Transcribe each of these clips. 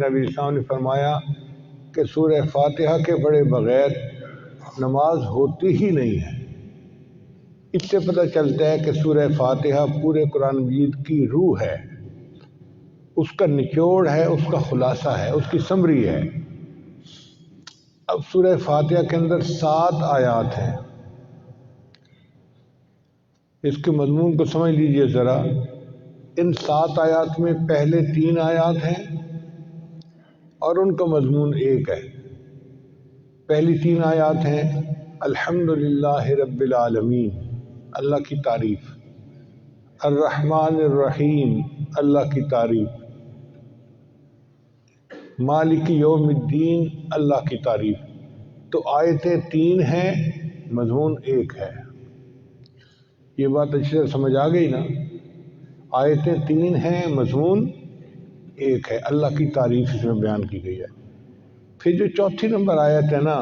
نبی صاحب نے فرمایا کہ سورہ فاتحہ کے پڑھے بغیر نماز ہوتی ہی نہیں ہے۔ اس سے پتہ چلتا ہے کہ سورہ فاتحہ پورے قرآن مجید کی روح ہے، اس کا نچوڑ ہے، اس کا خلاصہ ہے، اس کی سمری ہے۔ اب سورہ فاتحہ کے اندر 7 آیات ہیں۔ اس کے مضمون کو سمجھ لیجئے ذرا۔ ان 7 آیات میں پہلے 3 آیات ہیں اور ان کا مضمون ایک ہے۔ پہلی 3 آیات ہیں الحمدللہ رب العالمین، اللہ کی تعریف، الرحمن الرحیم، اللہ کی تعریف، مالک یوم الدین، اللہ کی تعریف۔ تو آیتیں 3 ہیں، مضمون ایک ہے۔ یہ بات اچھی طرح سمجھ آ گئی نا؟ آیتیں 3 ہیں، مضمون ایک ہے، اللہ کی تعریف اس میں بیان کی گئی ہے۔ پھر جو چوتھی نمبر آیت ہے نا،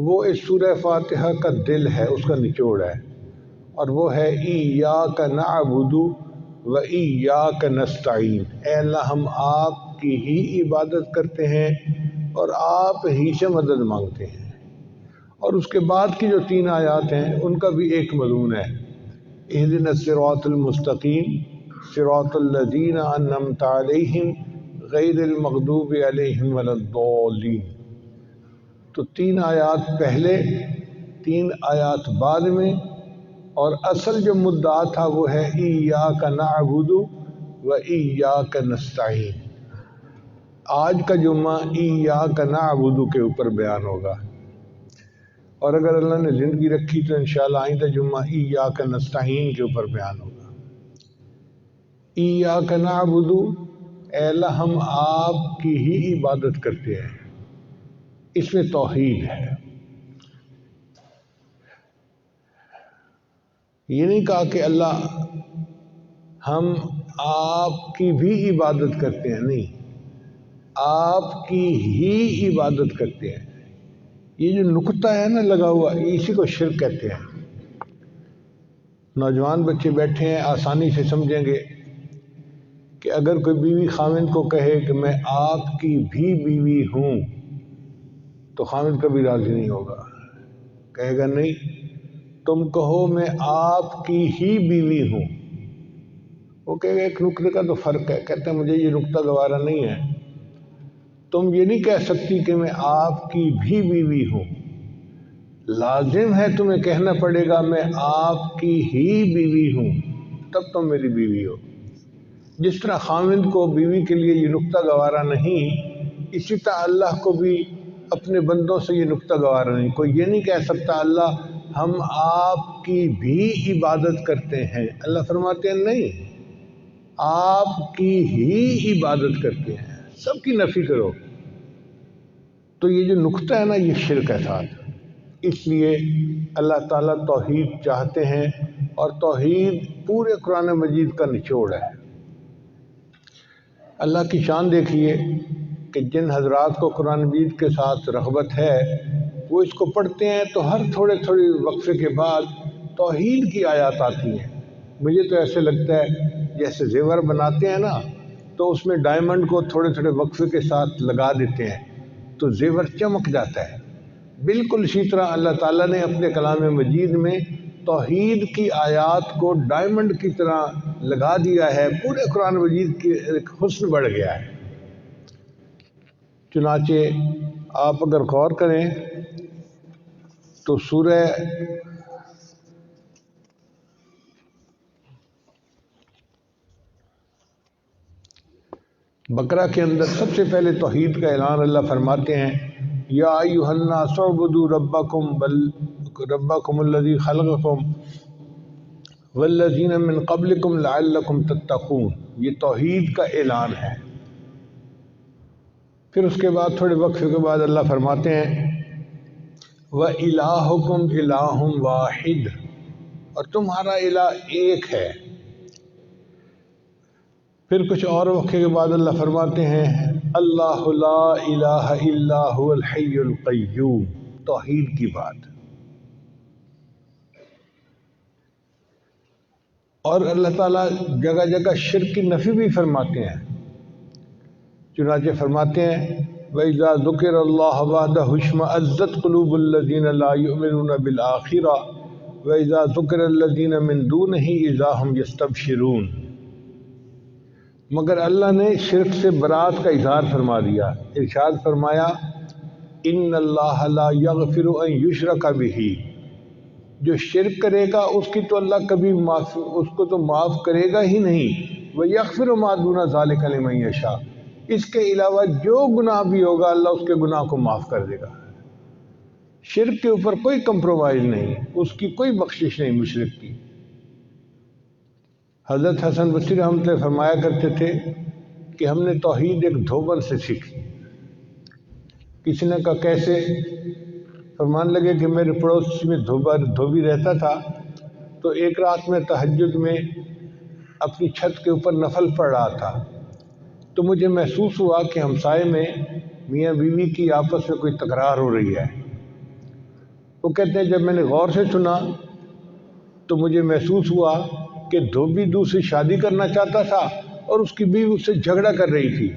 وہ اس سورہ فاتحہ کا دل ہے، اس کا نچوڑ ہے، اور وہ ہے ایاک نعبد و ایاک نستعین۔ اے اللہ، ہم آپ کی ہی عبادت کرتے ہیں اور آپ ہی سے مدد مانگتے ہیں۔ اور اس کے بعد کی جو 3 آیات ہیں ان کا بھی ایک مضمون ہے، اہدنا الصراط المستقیم صراط الذین انعمت علیہم غیر المغضوب علیہم ولا الضالین۔ تو 3 آیات پہلے، 3 آیات بعد میں، اور اصل جو مدعا تھا وہ ہے ایاک نعبد و ایاک نستعین۔ آج کا جمعہ ایاک نعبد کے اوپر بیان ہوگا، اور اگر اللہ نے زندگی رکھی تو انشاءاللہ آئندہ جمعہ ایاک نستعین کے اوپر بیان ہوگا۔ ایاک نعبد، اے اللہ ہم آپ کی ہی عبادت کرتے ہیں، اس میں توحید ہے۔ یہ نہیں کہا کہ اللہ ہم آپ کی بھی عبادت کرتے ہیں، نہیں، آپ کی ہی عبادت کرتے ہیں۔ یہ جو نقطہ ہے نا لگا ہوا، اسی کو شرک کہتے ہیں۔ نوجوان بچے بیٹھے ہیں، آسانی سے سمجھیں گے کہ اگر کوئی بیوی خاوند کو کہے کہ میں آپ کی بھی بیوی ہوں، تو خاوند کبھی راضی نہیں ہوگا، کہے گا نہیں، تم کہو میں آپ کی ہی بیوی ہوں۔ وہ کہے گا ایک نقطے کا تو فرق ہے، کہتے ہیں مجھے یہ نقطہ گوارا نہیں ہے، تم یہ نہیں کہہ سکتی کہ میں آپ کی بھی بیوی ہوں، لازم ہے تمہیں کہنا پڑے گا میں آپ کی ہی بیوی ہوں، تب تم میری بیوی ہو۔ جس طرح خاوند کو بیوی کے لیے یہ نقطہ گوارا نہیں، اسی طرح اللہ کو بھی اپنے بندوں سے یہ نقطہ گوارا نہیں۔ کوئی یہ نہیں کہہ سکتا اللہ ہم آپ کی بھی عبادت کرتے ہیں، اللہ فرماتے ہیں نہیں، آپ کی ہی عبادت کرتے ہیں، سب کی نفی کرو۔ تو یہ جو نقطہ ہے نا، یہ شرک ہے ساتھ۔ اس لیے اللہ تعالیٰ توحید چاہتے ہیں، اور توحید پورے قرآن مجید کا نچوڑ ہے۔ اللہ کی شان دیکھیے کہ جن حضرات کو قرآن مجید کے ساتھ رغبت ہے وہ اس کو پڑھتے ہیں تو ہر تھوڑے وقفے کے بعد توحید کی آیات آتی ہیں۔ مجھے تو ایسے لگتا ہے جیسے زیور بناتے ہیں نا، تو اس میں ڈائمنڈ کو تھوڑے وقفے کے ساتھ لگا دیتے ہیں تو زیور چمک جاتا ہے۔ بالکل اسی طرح اللہ تعالیٰ نے اپنے کلام مجید میں توحید کی آیات کو ڈائمنڈ کی طرح لگا دیا ہے، پورے قرآن مجید کی ایک حسن بڑھ گیا ہے۔ چنانچہ آپ اگر غور کریں تو سورہ بقرہ کے اندر سب سے پہلے توحید کا اعلان اللہ فرماتے ہیں، یا ایھا الناس اعبدوا ربکم الذی خلقکم والذین من قبلکم لعلکم تتقون۔ یہ توحید کا اعلان ہے۔ پھر اس کے بعد تھوڑے وقفے کے بعد اللہ فرماتے ہیں وَإِلَٰهُكُمْ إِلَٰهٌ وَاحِدٌ، اور تمہارا الہ ایک ہے۔ پھر کچھ اور وقفے کے بعد اللہ فرماتے ہیں اللہ لا الہ الا هو الحی القیوم، توحید کی بات۔ اور اللہ تعالیٰ جگہ جگہ شرک کی نفی بھی فرماتے ہیں۔ چنانچہ فرماتے ہیں وَإِذَا ذُكِرَ اللَّهُ وَحْدَهُ اشْمَأَزَّتْ قُلُوبُ الَّذِينَ لَا يُؤْمِنُونَ بِالْآخِرَةِ وَإِذَا ذُكِرَ الَّذِينَ مِن دُونِهِ إِذَا هُمْ يَسْتَبْشِرُونَ۔ مگر اللہ نے شرک سے برات کا اظہار فرما دیا، ارشاد فرمایا ان اللہ لا یغفر ان یشرک بہ، جو شرک کرے گا اس کی تو اللہ کبھی اس کو تو معاف کرے گا ہی نہیں، وَيَغْفِرُ مَا دُونَ ذَلِكَ لِمَن یشاء، اس کے علاوہ جو گناہ بھی ہوگا اللہ اس کے گناہ کو معاف کر دے گا۔ شرک کے اوپر کوئی کمپرومائز نہیں، اس کی کوئی بخشش نہیں مشرک کی۔ حضرت حسن بصری رحمۃ اللہ فرمایا کرتے تھے کہ ہم نے توحید ایک دھوبن سے سیکھی۔ کسی نے کہا کیسے؟ فرمان لگے کہ میرے پڑوس میں دھوبی رہتا تھا، تو ایک رات میں تہجد میں اپنی چھت کے اوپر نفل پڑھ رہا تھا، تو مجھے محسوس ہوا کہ ہمسائے میں میاں بیوی کی آپس میں کوئی تکرار ہو رہی ہے۔ وہ کہتے ہیں جب میں نے غور سے سنا تو مجھے محسوس ہوا کہ دھوبی دوسری شادی کرنا چاہتا تھا اور اس کی بیوی اس سے جھگڑا کر رہی تھی۔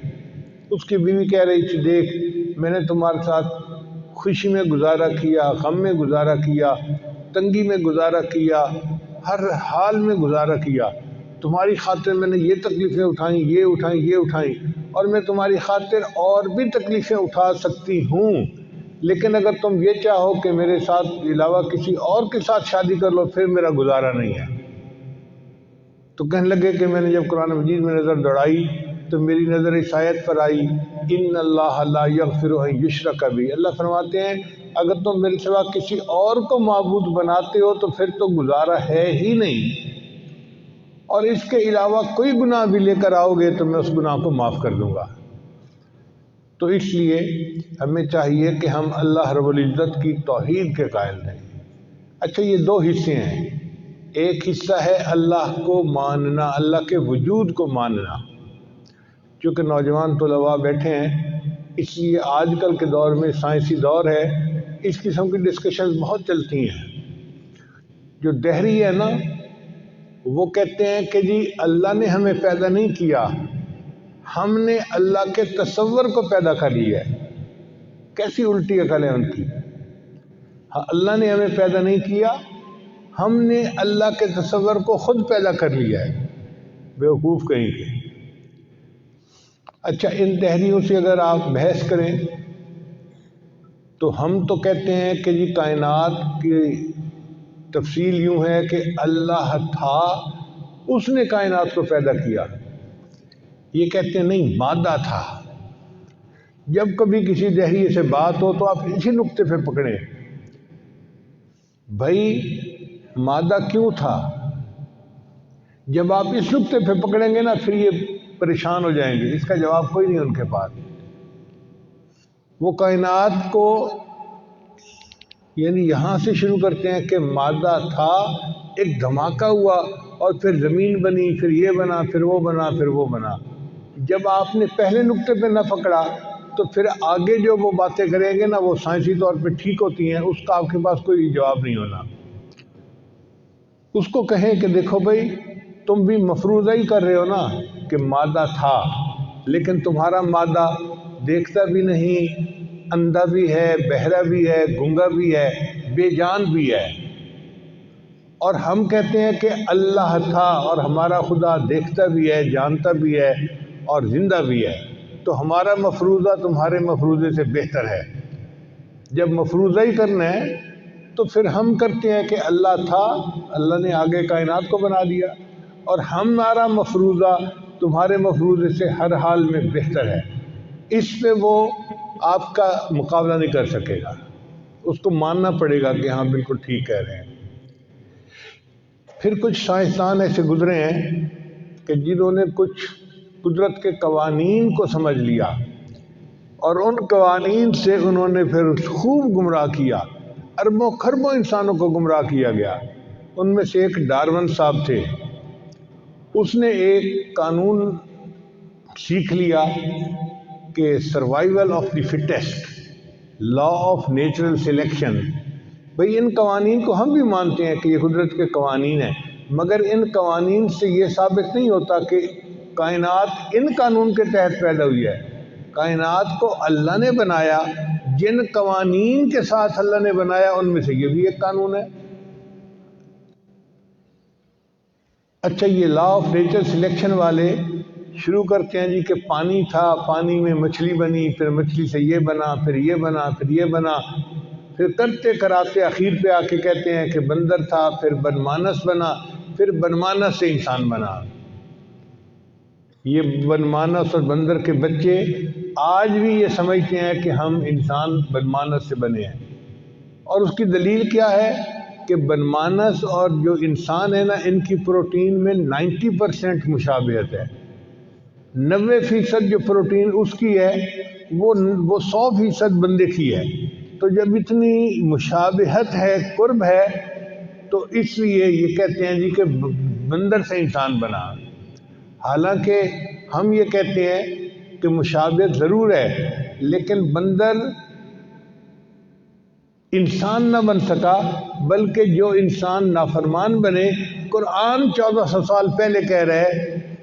اس کی بیوی کہہ رہی تھی دیکھ میں نے تمہارے ساتھ خوشی میں گزارا کیا، غم میں گزارا کیا، تنگی میں گزارا کیا، ہر حال میں گزارا کیا، تمہاری خاطر میں نے یہ تکلیفیں اٹھائیں، یہ اٹھائیں، یہ اٹھائیں، اور میں تمہاری خاطر اور بھی تکلیفیں اٹھا سکتی ہوں، لیکن اگر تم یہ چاہو کہ میرے ساتھ علاوہ کسی اور کے ساتھ شادی کر لو پھر میرا گزارا نہیں ہے۔ تو کہنے لگے کہ میں نے جب قرآن مجید میں نظر دوڑائی تو میری نظر اس آیت پر آئی ان اللہ لا یغفر ان یشرک بہ، اللہ فرماتے ہیں اگر تم میرے سوا کسی اور کو معبود بناتے ہو تو پھر تو گزارا ہے ہی نہیں، اور اس کے علاوہ کوئی گناہ بھی لے کر آؤ گے تو میں اس گناہ کو معاف کر دوں گا۔ تو اس لیے ہمیں چاہیے کہ ہم اللہ رب العزت کی توحید کے قائل رہیں۔ اچھا یہ دو حصے ہیں، ایک حصہ ہے اللہ کو ماننا، اللہ کے وجود کو ماننا۔ چونکہ نوجوان طلباء بیٹھے ہیں اس لیے آج کل کے دور میں سائنسی دور ہے، اس قسم کی ڈسکشنز بہت چلتی ہیں۔ جو دہری ہے نا وہ کہتے ہیں کہ جی اللہ نے ہمیں پیدا نہیں کیا، ہم نے اللہ کے تصور کو پیدا کر لیا ہے۔ کیسی الٹی عقل ہے ان کی؟ اللہ نے ہمیں پیدا نہیں کیا، ہم نے اللہ کے تصور کو خود پیدا کر لیا ہے، بیوقوف کہیں گے۔ اچھا ان دہریوں سے اگر آپ بحث کریں تو ہم تو کہتے ہیں کہ جی کائنات کی تفصیل یوں ہے کہ اللہ تھا، اس نے کائنات کو پیدا کیا۔ یہ کہتے ہیں نہیں مادہ تھا۔ جب کبھی کسی دہریے سے بات ہو تو آپ اسی نقطے پہ پکڑیں، بھائی مادہ کیوں تھا؟ جب آپ اس نقطے پہ پکڑیں گے نا پھر یہ پریشان ہو جائیں گے، اس کا جواب کوئی نہیں ان کے پاس۔ وہ کائنات کو یعنی یہاں سے شروع کرتے ہیں کہ مادہ تھا، ایک دھماکہ ہوا اور پھر زمین بنی، پھر یہ بنا، پھر وہ بنا، پھر وہ بنا۔ جب آپ نے پہلے نقطے پہ نہ پکڑا تو پھر آگے جو وہ باتیں کریں گے نا وہ سائنسی طور پہ ٹھیک ہوتی ہیں، اس کا آپ کے پاس کوئی جواب نہیں ہونا۔ اس کو کہیں کہ دیکھو بھائی تم بھی مفروضہ ہی کر رہے ہو نا کہ مادہ تھا، لیکن تمہارا مادہ دیکھتا بھی نہیں، اندھا بھی ہے، بہرا بھی ہے، گنگا بھی ہے، بے جان بھی ہے، اور ہم کہتے ہیں کہ اللہ تھا اور ہمارا خدا دیکھتا بھی ہے، جانتا بھی ہے اور زندہ بھی ہے، تو ہمارا مفروضہ تمہارے مفروضے سے بہتر ہے۔ جب مفروضہ ہی کرنا ہے تو پھر ہم کرتے ہیں کہ اللہ تھا، اللہ نے آگے کائنات کو بنا دیا، اور ہمارا مفروضہ تمہارے مفروضے سے ہر حال میں بہتر ہے۔ اس پہ وہ آپ کا مقابلہ نہیں کر سکے گا، اس کو ماننا پڑے گا کہ ہاں بالکل ٹھیک کہہ رہے ہیں۔ پھر کچھ سائنسدان ایسے گزرے ہیں کہ جنہوں نے کچھ قدرت کے قوانین کو سمجھ لیا اور ان قوانین سے انہوں نے پھر خوب گمراہ کیا، اربوں خربوں انسانوں کو گمراہ کیا گیا۔ ان میں سے ایک ڈارون صاحب تھے، اس نے ایک قانون سیکھ لیا کہ survival of the fittest, law of natural selection. بھئی ان قوانین کو ہم بھی مانتے ہیں کہ یہ قدرت کے قوانین ہیں، مگر ان قوانین سے یہ ثابت نہیں ہوتا کہ کائنات ان قانون کے تحت پیدا ہوئی ہے۔ کائنات کو اللہ نے بنایا، جن قوانین کے ساتھ اللہ نے بنایا ان میں سے یہ بھی ایک قانون ہے۔ اچھا، یہ لا آف نیچر سلیکشن والے شروع کرتے ہیں جی کہ پانی تھا، پانی میں مچھلی بنی، پھر مچھلی سے یہ بنا، پھر یہ بنا، پھر یہ بنا، پھر کرتے کراتے آخر پہ آ کے کہتے ہیں کہ بندر تھا، پھر بنمانس بنا، پھر بنمانس سے انسان بنا۔ یہ بنمانس اور بندر کے بچے آج بھی یہ سمجھتے ہیں کہ ہم انسان بنمانس سے بنے ہیں، اور اس کی دلیل کیا ہے کہ بنمانس اور جو انسان ہے نا، ان کی پروٹین میں 90% مشابہت ہے۔ 90% جو پروٹین اس کی ہے وہ 100% بندے کی ہے۔ تو جب اتنی مشابہت ہے، قرب ہے، تو اس لیے یہ کہتے ہیں جی کہ بندر سے انسان بنا۔ حالانکہ ہم یہ کہتے ہیں کہ مشابہت ضرور ہے، لیکن بندر انسان نہ بن سکا، بلکہ جو انسان نافرمان بنے، قرآن 1400 سال پہلے کہہ رہے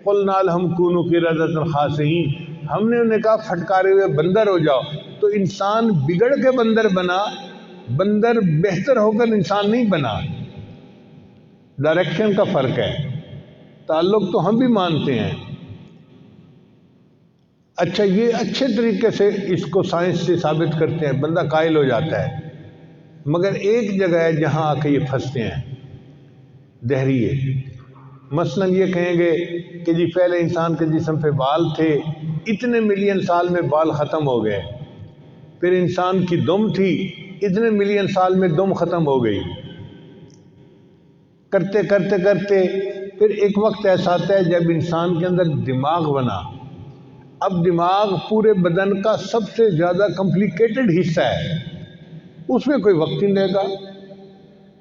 قُلْنَا لَهُمْ كُونُوا قِرَدَةً خَاسِئِينَ، ہم نے انہیں کہا پھٹکارے ہوئے بندر ہو جاؤ۔ تو انسان بگڑ کے بندر بنا، بندر بہتر ہو کر انسان نہیں بنا۔ ڈائریکشن کا فرق ہے، تعلق تو ہم بھی مانتے ہیں۔ اچھا، یہ اچھے طریقے سے اس کو سائنس سے ثابت کرتے ہیں، بندہ قائل ہو جاتا ہے، مگر ایک جگہ ہے جہاں آ کے یہ پھنستے ہیں، دہریے۔ مثلا یہ کہیں گے کہ جی پہلے انسان کے جسم پہ بال تھے، اتنے ملین سال میں بال ختم ہو گئے، پھر انسان کی دم تھی، اتنے ملین سال میں دم ختم ہو گئی، کرتے کرتے کرتے پھر ایک وقت ایسا آتا ہے جب انسان کے اندر دماغ بنا۔ اب دماغ پورے بدن کا سب سے زیادہ کمپلیکیٹڈ حصہ ہے، اس میں کوئی وقت نہیں لے گا۔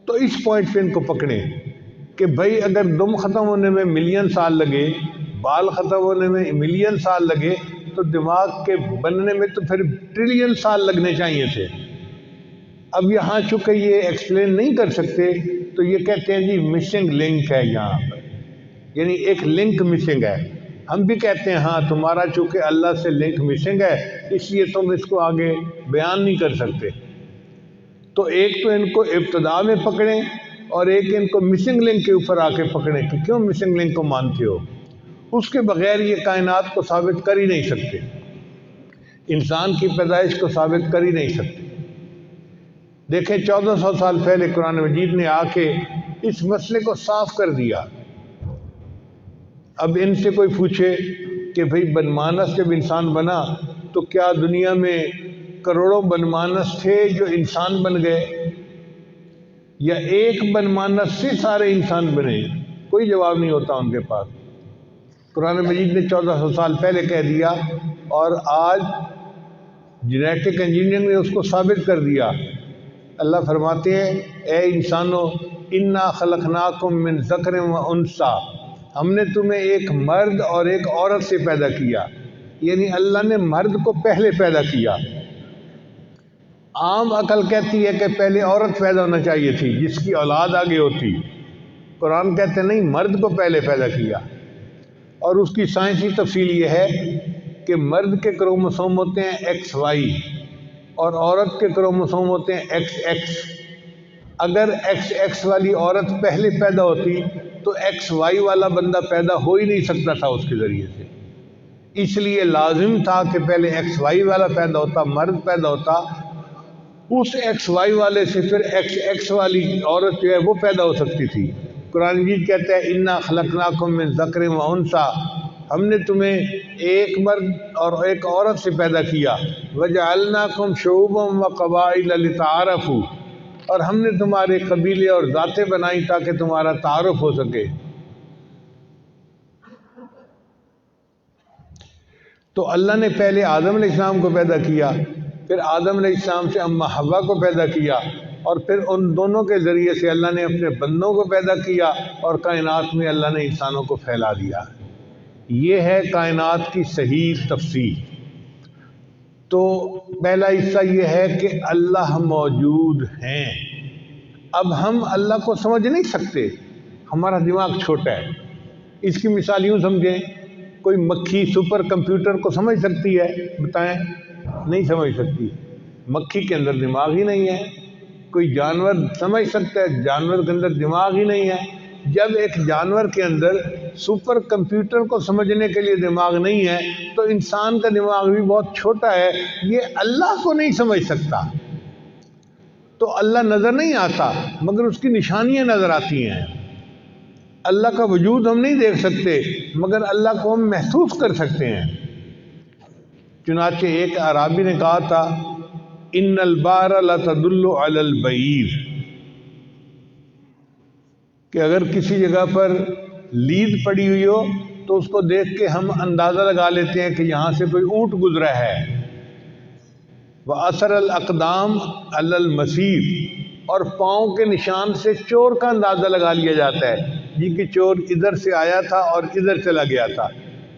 تو اس پوائنٹ پہ ان کو پکڑیں کہ بھائی اگر دم ختم ہونے میں ملین سال لگے، بال ختم ہونے میں ملین سال لگے، تو دماغ کے بننے میں تو پھر ٹریلین سال لگنے چاہیے تھے۔ اب یہاں چونکہ یہ ایکسپلین نہیں کر سکتے، تو یہ کہتے ہیں جی مسنگ لنک ہے یہاں پر، یعنی ایک لنک مسنگ ہے۔ ہم بھی کہتے ہیں ہاں تمہارا چونکہ اللہ سے لنک مسنگ ہے، اس لیے تم اس کو آگے بیان نہیں کر سکتے۔ تو ایک تو ان کو ابتدا میں پکڑیں، اور ایک ان کو مسنگ لنک کے اوپر آ کے پکڑیں کہ کیوں مسنگ لنک کو مانتے ہو۔ اس کے بغیر یہ کائنات کو ثابت کر ہی نہیں سکتے، انسان کی پیدائش کو ثابت کر ہی نہیں سکتے۔ دیکھیں 1400 سال پہلے قرآن مجید نے آ کے اس مسئلے کو صاف کر دیا۔ اب ان سے کوئی پوچھے کہ بھئی بنمانس جب انسان بنا تو کیا دنیا میں کروڑوں بنمانس تھے جو انسان بن گئے، یا ایک بنمانس سے سارے انسان بنے؟ کوئی جواب نہیں ہوتا ان کے پاس۔ قرآن مجید نے 1400 سال پہلے کہہ دیا، اور آج جینیٹک انجینئرنگ نے اس کو ثابت کر دیا۔ اللہ فرماتے ہیں اے انسانو انا خلقناکم من ذکر و انثی، ہم نے تمہیں ایک مرد اور ایک عورت سے پیدا کیا، یعنی اللہ نے مرد کو پہلے پیدا کیا۔ عام عقل کہتی ہے کہ پہلے عورت پیدا ہونا چاہیے تھی جس کی اولاد آگے ہوتی، قرآن کہتے ہیں نہیں، مرد کو پہلے پیدا کیا۔ اور اس کی سائنسی تفصیل یہ ہے کہ مرد کے کروموسوم ہوتے ہیں ایکس وائی، اور عورت کے کروموسوم ہوتے ہیں ایکس ایکس۔ اگر ایکس ایکس والی عورت پہلے پیدا ہوتی تو ایکس وائی والا بندہ پیدا ہو ہی نہیں سکتا تھا اس کے ذریعے سے، اس لیے لازم تھا کہ پہلے ایکس وائی والا پیدا ہوتا، مرد پیدا ہوتا، اس ایکس وائی والے سے پھر ایکس ایکس والی عورت جو ہے وہ پیدا ہو سکتی تھی۔ قرآن مجید کہتا ہے انا خلقناکم من ذکر و انثی، ہم نے تمہیں ایک مرد اور ایک عورت سے پیدا کیا، وجعلناکم شعوبا وقبائل لتعارفوا، اور ہم نے تمہارے قبیلے اور ذاتیں بنائی تاکہ تمہارا تعارف ہو سکے۔ تو اللہ نے پہلے آدم علیہ السلام کو پیدا کیا، پھر آدم علیہ السلام سے اماں حوا کو پیدا کیا، اور پھر ان دونوں کے ذریعے سے اللہ نے اپنے بندوں کو پیدا کیا، اور کائنات میں اللہ نے انسانوں کو پھیلا دیا۔ یہ ہے کائنات کی صحیح تفسیر۔ تو پہلا حصہ یہ ہے کہ اللہ موجود ہیں۔ اب ہم اللہ کو سمجھ نہیں سکتے، ہمارا دماغ چھوٹا ہے۔ اس کی مثال یوں سمجھیں، کوئی مکھی سپر کمپیوٹر کو سمجھ سکتی ہے؟ بتائیں، نہیں سمجھ سکتی، مکھی کے اندر دماغ ہی نہیں ہے۔ کوئی جانور سمجھ سکتا ہے؟ جانور کے اندر دماغ ہی نہیں ہے۔ جب ایک جانور کے اندر سپر کمپیوٹر کو سمجھنے کے لیے دماغ نہیں ہے تو انسان کا دماغ بھی بہت چھوٹا ہے، یہ اللہ کو نہیں سمجھ سکتا۔ تو اللہ نظر نہیں آتا مگر اس کی نشانیاں نظر آتی ہیں۔ اللہ کا وجود ہم نہیں دیکھ سکتے مگر اللہ کو ہم محسوس کر سکتے ہیں۔ چنانچہ ایک اعرابی نے کہا تھا ان البار لتدل علی البعیر، کہ اگر کسی جگہ پر لید پڑی ہوئی ہو تو اس کو دیکھ کے ہم اندازہ لگا لیتے ہیں کہ یہاں سے کوئی اونٹ گزرا ہے۔ وَأَثَرَ الْأَقْدَامِ عَلَى الْمَسِيرِ، اور پاؤں کے نشان سے چور کا اندازہ لگا لیا جاتا ہے جی کہ چور ادھر سے آیا تھا اور ادھر چلا گیا تھا۔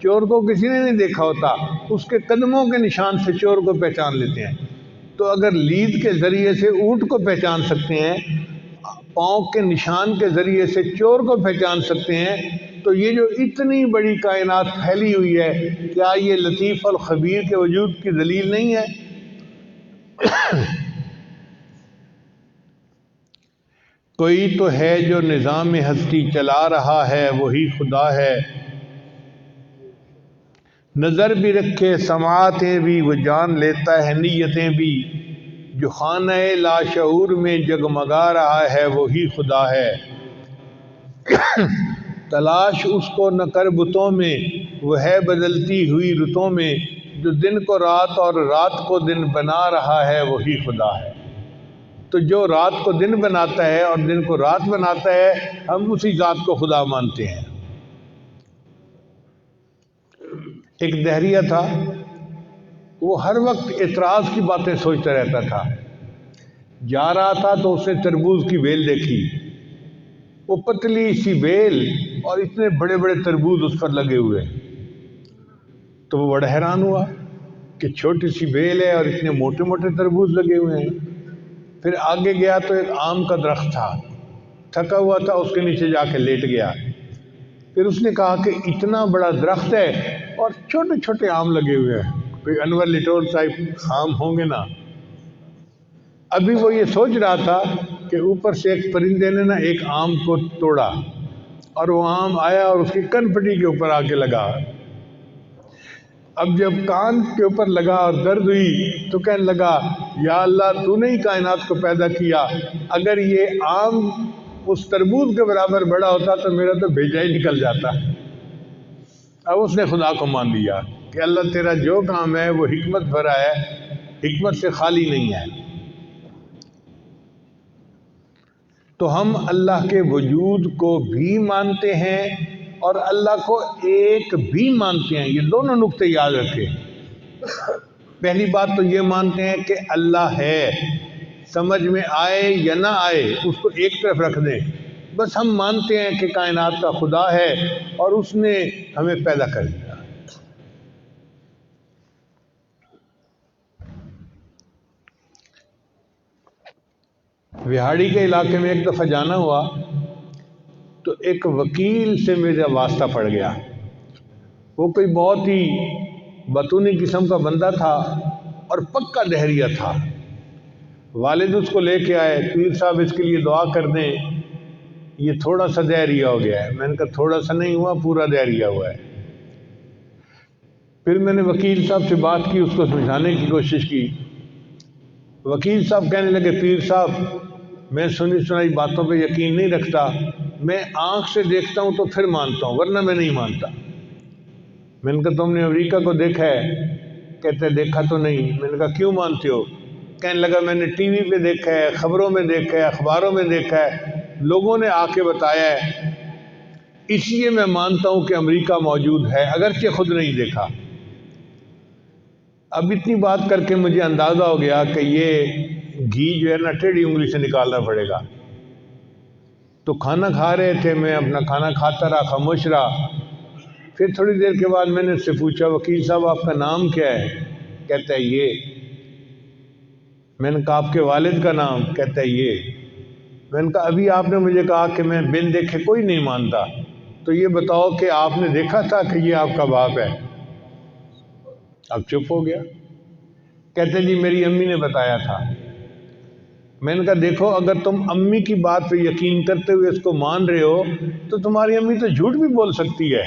چور کو کسی نے نہیں دیکھا ہوتا، اس کے قدموں کے نشان سے چور کو پہچان لیتے ہیں۔ تو اگر لید کے ذریعے سے اونٹ کو پہچان سکتے ہیں، پاؤں کے نشان کے ذریعے سے چور کو پہچان سکتے ہیں، تو یہ جو اتنی بڑی کائنات پھیلی ہوئی ہے، کیا یہ لطیف الخبیر کے وجود کی دلیل نہیں ہے؟ کوئی تو ہے جو نظام ہستی چلا رہا ہے وہی خدا ہے، نظر بھی رکھے سماعتیں بھی وہ جان لیتا ہے نیتیں بھی، جو خانہ لاشعور میں جگمگا رہا ہے وہی خدا ہے۔ تلاش اس کو نہ کر بتوں میں، وہ ہے بدلتی ہوئی رتوں میں، جو دن کو رات اور رات کو دن بنا رہا ہے وہی خدا ہے۔ تو جو رات کو دن بناتا ہے اور دن کو رات بناتا ہے، ہم اسی ذات کو خدا مانتے ہیں۔ ایک دہریہ تھا، وہ ہر وقت اعتراض کی باتیں سوچتا رہتا تھا۔ جا رہا تھا تو اس نے تربوز کی بیل دیکھی، وہ پتلی سی بیل اور اتنے بڑے بڑے تربوز اس پر لگے ہوئے، تو وہ بڑا حیران ہوا کہ چھوٹی سی بیل ہے اور اتنے موٹے موٹے تربوز لگے ہوئے ہیں۔ پھر آگے گیا تو ایک آم کا درخت تھا، تھکا ہوا تھا، اس کے نیچے جا کے لیٹ گیا۔ پھر اس نے کہا کہ اتنا بڑا درخت ہے اور چھوٹے چھوٹے آم لگے ہوئے ہیں، کوئی انور لٹور ٹائپ آم ہوں گے نا۔ ابھی وہ یہ سوچ رہا تھا کہ اوپر سے ایک پرندے نے نا ایک آم کو توڑا اور وہ آم آیا اور اس کی کن پٹی کے اوپر آ کے لگا۔ اب جب کان کے اوپر لگا اور درد ہوئی تو کہنے لگا یا اللہ تو نے ہی کائنات کو پیدا کیا، اگر یہ آم اس تربوز کے برابر بڑا ہوتا تو میرا تو بھیجا ہی نکل جاتا۔ اب اس نے خدا کو مان لیا کہ اللہ تیرا جو کام ہے وہ حکمت بھرا ہے، حکمت سے خالی نہیں ہے۔ تو ہم اللہ کے وجود کو بھی مانتے ہیں اور اللہ کو ایک بھی مانتے ہیں۔ یہ دونوں نقطے یاد رکھیں۔ پہلی بات تو یہ مانتے ہیں کہ اللہ ہے، سمجھ میں آئے یا نہ آئے اس کو ایک طرف رکھ دیں، بس ہم مانتے ہیں کہ کائنات کا خدا ہے اور اس نے ہمیں پیدا کر دیا۔ وہاڑی کے علاقے میں ایک دفعہ جانا ہوا تو ایک وکیل سے میرا واسطہ پڑ گیا۔ وہ کوئی بہت ہی بطونی قسم کا بندہ تھا اور پکا دہریہ تھا۔ والد اس کو لے کے آئے، پیر صاحب اس کے لیے دعا کر دیں، یہ تھوڑا سا دہریہ ہو گیا ہے۔ میں نے کہا تھوڑا سا نہیں ہوا، پورا دہریہ ہوا ہے۔ پھر میں نے وکیل صاحب سے بات کی، اس کو سمجھانے کی کوشش کی۔ وکیل صاحب کہنے لگے پیر صاحب میں سنی سنائی باتوں پہ یقین نہیں رکھتا، میں آنکھ سے دیکھتا ہوں تو پھر مانتا ہوں ورنہ میں نہیں مانتا۔ میں نے کہا تم نے امریکہ کو دیکھا ہے؟ کہتے دیکھا تو نہیں۔ میں نے کہا کیوں مانتے ہو؟ کہنے لگا میں نے ٹی وی پہ دیکھا ہے، خبروں میں دیکھا ہے، اخباروں میں دیکھا ہے، لوگوں نے آ کے بتایا ہے، اس لیے میں مانتا ہوں کہ امریکہ موجود ہے اگرچہ خود نہیں دیکھا۔ اب اتنی بات کر کے مجھے اندازہ ہو گیا کہ یہ گھی جو ہے نا ٹیڑھی انگلی سے نکالنا پڑے گا۔ تو کھانا کھا رہے تھے، میں اپنا کھانا کھاتا رہا، خاموش رہا۔ پھر تھوڑی دیر کے بعد میں نے اس سے پوچھا وکیل صاحب آپ کا نام کیا ہے؟ کہتا ہے یہ۔ میں نے کہا آپ کے والد کا نام؟ کہتا ہے یہ۔ میں نے کہا ابھی آپ نے مجھے کہا کہ میں بن دیکھے کوئی نہیں مانتا، تو یہ بتاؤ کہ آپ نے دیکھا تھا کہ یہ آپ کا باپ ہے؟ اب چپ ہو گیا. کہتے جی میری امی نے بتایا تھا. میں نے کہا دیکھو اگر تم امی کی بات پہ یقین کرتے ہوئے اس کو مان رہے ہو تو تمہاری امی تو جھوٹ بھی بول سکتی ہے.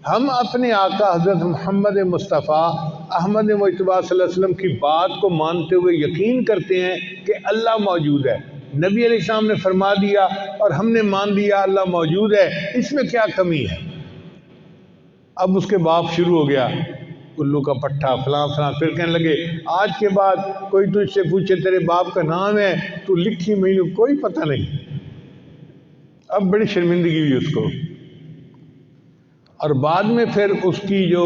ہم اپنے آقا حضرت محمد مصطفیٰ احمد مجتبیٰ صلی اللہ علیہ وسلم کی بات کو مانتے ہوئے یقین کرتے ہیں کہ اللہ موجود ہے. نبی علیہ السلام نے فرما دیا اور ہم نے مان لیا اللہ موجود ہے، اس میں کیا کمی ہے؟ اب اس کے باپ شروع ہو گیا الو کا پٹھا فلاں فلاں. پھر کہنے لگے آج کے بعد کوئی تجھ سے پوچھے تیرے باپ کا نام ہے تو لکھی مجھے کوئی پتہ نہیں. اب بڑی شرمندگی ہوئی اس کو. اور بعد میں پھر اس کی جو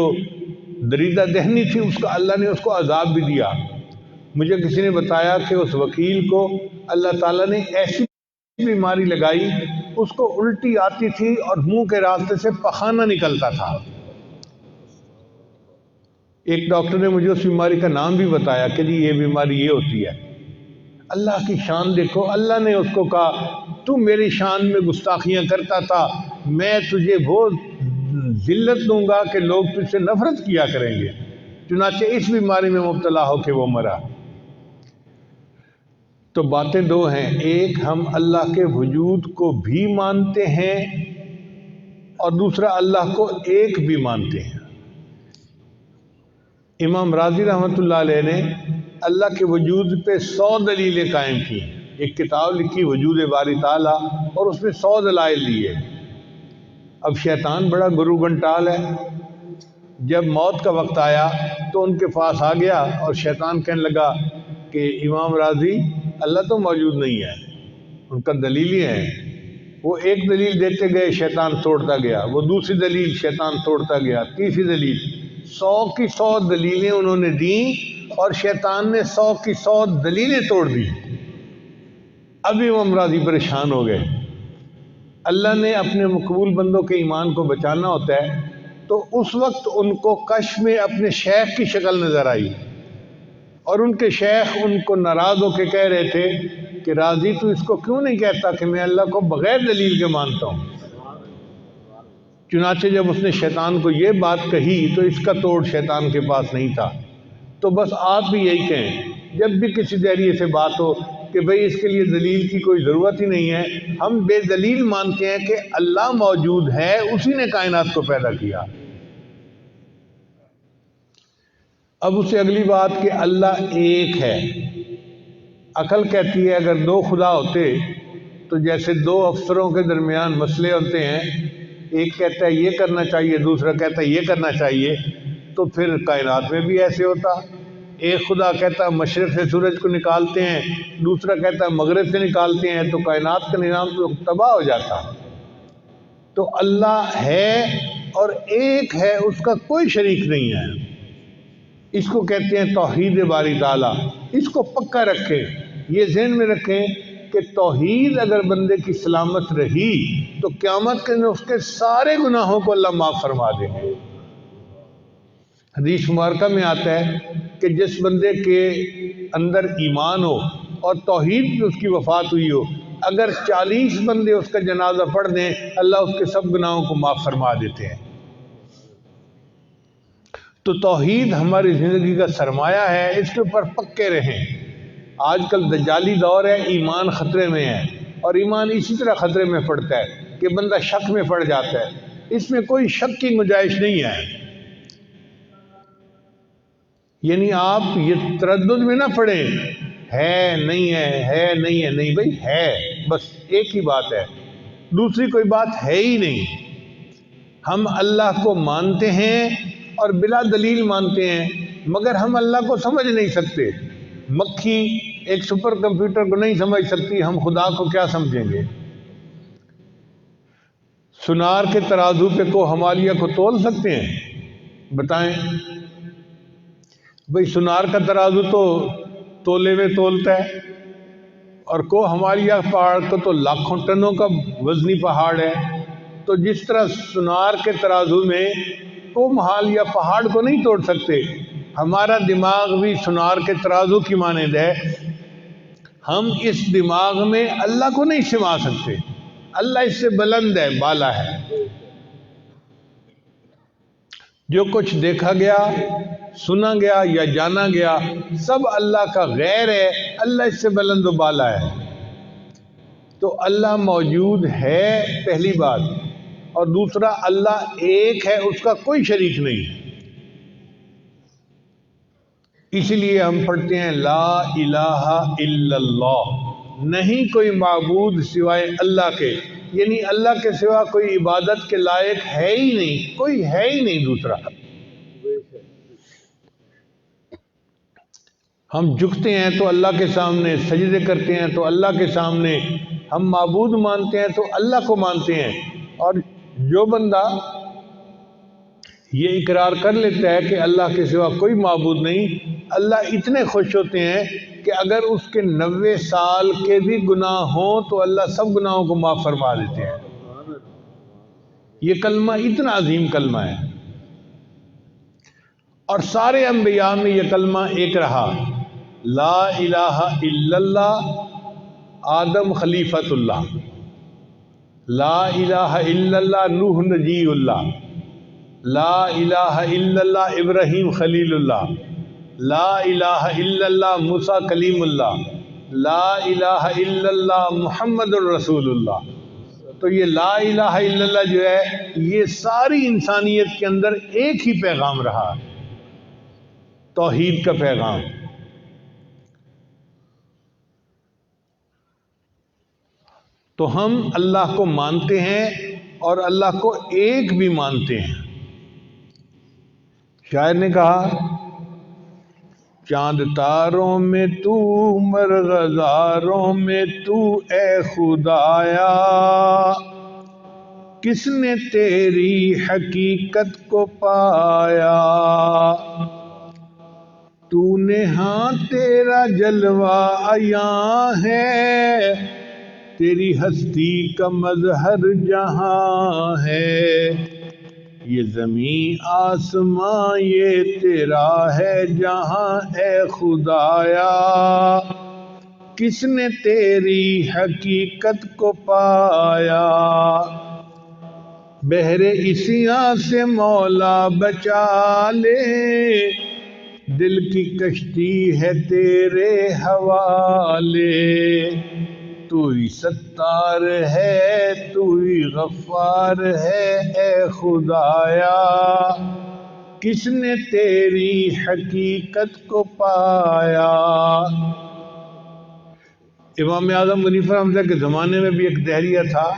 دریدہ دہنی تھی اس کا اللہ نے اس کو عذاب بھی دیا. مجھے کسی نے بتایا کہ اس وکیل کو اللہ تعالیٰ نے ایسی بیماری لگائی اس کو الٹی آتی تھی اور منہ کے راستے سے پخانہ نکلتا تھا. ایک ڈاکٹر نے مجھے اس بیماری کا نام بھی بتایا کہ جی یہ بیماری یہ ہوتی ہے. اللہ کی شان دیکھو. اللہ نے اس کو کہا تو میری شان میں گستاخیاں کرتا تھا، میں تجھے وہ ذلت دوں گا کہ لوگ تجھ سے نفرت کیا کریں گے. چنانچہ اس بیماری میں مبتلا ہو کے وہ مرا. تو باتیں دو ہیں، ایک ہم اللہ کے وجود کو بھی مانتے ہیں اور دوسرا اللہ کو ایک بھی مانتے ہیں. امام راضی رحمۃ اللہ علیہ نے اللہ کے وجود پہ 100 دلیلیں قائم کی. ایک کتاب لکھی وجود باری تعالیٰ اور اس میں 100 دلائل دیے. اب شیطان بڑا گرو گھنٹال ہے. جب موت کا وقت آیا تو ان کے پاس آ گیا اور شیطان کہنے لگا کہ امام راضی اللہ تو موجود نہیں ہے. ان کا دلیلیں ہیں. وہ ایک دلیل دیتے گئے شیطان توڑتا گیا، وہ دوسری دلیل شیطان توڑتا گیا، تیسری دلیل. 100 کی 100 دلیلیں انہوں نے دیں اور شیطان نے 100 کی 100 دلیلیں توڑ دی. اب امام راضی پریشان ہو گئے. اللہ نے اپنے مقبول بندوں کے ایمان کو بچانا ہوتا ہے تو اس وقت ان کو کشف میں اپنے شیخ کی شکل نظر آئی اور ان کے شیخ ان کو ناراض ہو کے کہہ رہے تھے کہ راضی تو اس کو کیوں نہیں کہتا کہ میں اللہ کو بغیر دلیل کے مانتا ہوں. چنانچہ جب اس نے شیطان کو یہ بات کہی تو اس کا توڑ شیطان کے پاس نہیں تھا. تو بس آپ بھی یہی کہیں جب بھی کسی دہریے سے بات ہو کہ بھئی اس کے لیے دلیل کی کوئی ضرورت ہی نہیں ہے، ہم بے دلیل مانتے ہیں کہ اللہ موجود ہے، اسی نے کائنات کو پیدا کیا. اب اس سے اگلی بات کہ اللہ ایک ہے. عقل کہتی ہے اگر 2 خدا ہوتے تو جیسے 2 افسروں کے درمیان مسئلے ہوتے ہیں، ایک کہتا ہے یہ کرنا چاہیے دوسرا کہتا ہے یہ کرنا چاہیے، تو پھر کائنات میں بھی ایسے ہوتا. ایک خدا کہتا ہے مشرق سے سورج کو نکالتے ہیں، دوسرا کہتا ہے مغرب سے نکالتے ہیں، تو کائنات کا نظام تو تباہ ہو جاتا. تو اللہ ہے اور ایک ہے، اس کا کوئی شریک نہیں ہے. اس کو کہتے ہیں توحید باری تعالیٰ. اس کو پکا رکھیں، یہ ذہن میں رکھیں کہ توحید اگر بندے کی سلامت رہی تو قیامت کے دن اس کے سارے گناہوں کو اللہ معاف فرما دیں گے. حدیث مبارکہ میں آتا ہے کہ جس بندے کے اندر ایمان ہو اور توحید کی اس کی وفات ہوئی ہو، اگر 40 بندے اس کا جنازہ پڑھ دیں اللہ اس کے سب گناہوں کو معاف فرما دیتے ہیں. تو توحید ہماری زندگی کا سرمایہ ہے، اس کے اوپر پکے رہیں. آج کل دجالی دور ہے، ایمان خطرے میں ہے اور ایمان اسی طرح خطرے میں پڑتا ہے کہ بندہ شک میں پڑ جاتا ہے. اس میں کوئی شک کی گنجائش نہیں ہے. یعنی آپ یہ تردد میں نہ پڑیں ہے نہیں ہے نہیں ہے. نہیں بھائی ہے، بس ایک ہی بات ہے، دوسری کوئی بات ہے ہی نہیں. ہم اللہ کو مانتے ہیں اور بلا دلیل مانتے ہیں، مگر ہم اللہ کو سمجھ نہیں سکتے. مکھی ایک سپر کمپیوٹر کو نہیں سمجھ سکتی، ہم خدا کو کیا سمجھیں گے؟ سنار کے ترازو پہ کو ہمالیہ کو تول سکتے ہیں؟ بتائیں بھئی سنار کا ترازو تو تولے میں تولتا ہے اور کو ہمالیہ پہاڑ کو تو لاکھوں ٹنوں کا وزنی پہاڑ ہے. تو جس طرح سنار کے ترازو میں کو ہمالیہ پہاڑ کو نہیں توڑ سکتے، ہمارا دماغ بھی سنار کے ترازو کی مانند ہے. ہم اس دماغ میں اللہ کو نہیں سما سکتے. اللہ اس سے بلند ہے، بالا ہے. جو کچھ دیکھا گیا، سنا گیا یا جانا گیا سب اللہ کا غیر ہے، اللہ اس سے بلند و بالا ہے۔ تو اللہ موجود ہے پہلی بات، اور دوسرا اللہ ایک ہے، اس کا کوئی شریک نہیں۔ اسی لیے ہم پڑھتے ہیں لا الہ الا اللہ، نہیں کوئی معبود سوائے اللہ کے، یعنی اللہ کے سوا کوئی عبادت کے لائق ہے ہی نہیں، کوئی ہے ہی نہیں دوسرا۔ ہم جھکتے ہیں تو اللہ کے سامنے، سجدے کرتے ہیں تو اللہ کے سامنے، ہم معبود مانتے ہیں تو اللہ کو مانتے ہیں۔ اور جو بندہ یہ اقرار کر لیتا ہے کہ اللہ کے سوا کوئی معبود نہیں، اللہ اتنے خوش ہوتے ہیں کہ اگر اس کے 90 سال کے بھی گناہ ہوں تو اللہ سب گناہوں کو معاف فرما دیتے ہیں۔ یہ کلمہ اتنا عظیم کلمہ ہے، اور سارے انبیاء میں یہ کلمہ ایک رہا، لا الہ الا اللہ، آدم خلیفۃ اللہ، لا الہ الا اللہ نوح نجی اللہ، لا الہ الا اللہ ابراہیم خلیل اللہ، لا الہ الا اللہ موسیٰ کلیم اللہ، لا الہ الا اللہ محمد الرسول اللہ۔ تو یہ لا الہ الا اللہ جو ہے یہ ساری انسانیت کے اندر ایک ہی پیغام رہا، توحید کا پیغام۔ تو ہم اللہ کو مانتے ہیں اور اللہ کو ایک بھی مانتے ہیں۔ شاعر نے کہا چاند تاروں میں تو، مرغزاروں میں تو، اے خدایا کس نے تیری حقیقت کو پایا، تو نے ہاں تیرا جلوہ عیاں ہے، تیری ہستی کا مظہر جہاں ہے، یہ زمین آسمان یہ تیرا ہے جہاں، اے خدایا کس نے تیری حقیقت کو پایا، بحر عصیاں سے مولا بچا لے، دل کی کشتی ہے تیرے حوالے، تو ہی ستار ہے تو ہی غفار ہے، اے خدایا کس نے تیری حقیقت کو پایا۔ امام اعظم حنیفہ رحمۃ اللہ کے زمانے میں بھی ایک دہریہ تھا،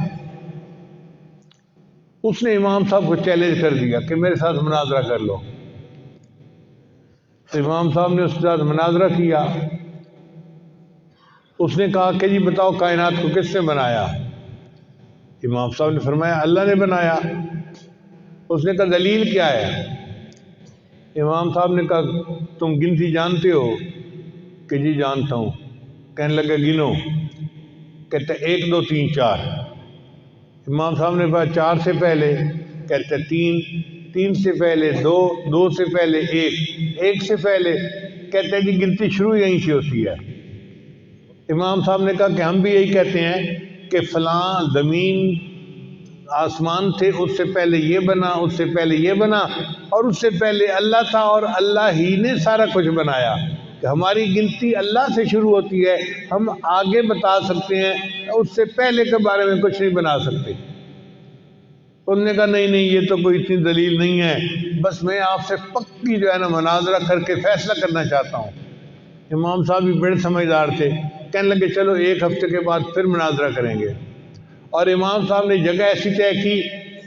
اس نے امام صاحب کو چیلنج کر دیا کہ میرے ساتھ مناظرہ کر لو۔ امام صاحب نے اس کے ساتھ مناظرہ کیا، اس نے کہا کہ جی بتاؤ کائنات کو کس نے بنایا؟ امام صاحب نے فرمایا اللہ نے بنایا۔ اس نے کہا دلیل کیا ہے؟ امام صاحب نے کہا تم گنتی جانتے ہو؟ کہ جی جانتا ہوں۔ کہنے لگے گنو، کہتے 1 2 3 4۔ امام صاحب نے کہا 4 سے پہلے؟ کہتے 3، 3 سے پہلے 2، 2 سے پہلے 1، 1 سے پہلے؟ کہتے جی گنتی شروع یہیں سے ہوتی ہے۔ امام صاحب نے کہا کہ ہم بھی یہی کہتے ہیں کہ فلاں زمین آسمان تھے، اس سے پہلے یہ بنا، اس سے پہلے یہ بنا، اور اس سے پہلے اللہ تھا، اور اللہ ہی نے سارا کچھ بنایا، کہ ہماری گنتی اللہ سے شروع ہوتی ہے، ہم آگے بتا سکتے ہیں، اس سے پہلے کے بارے میں کچھ نہیں بنا سکتے۔ انہوں نے کہا نہیں نہیں یہ تو کوئی اتنی دلیل نہیں ہے، بس میں آپ سے پکی جو ہے نا مناظرہ کر کے فیصلہ کرنا چاہتا ہوں۔ امام صاحب بھی بڑے سمجھدار تھے، کہنے لگے چلو 1 ہفتے کے بعد پھر مناظرہ کریں گے۔ اور امام صاحب نے جگہ ایسی طے کی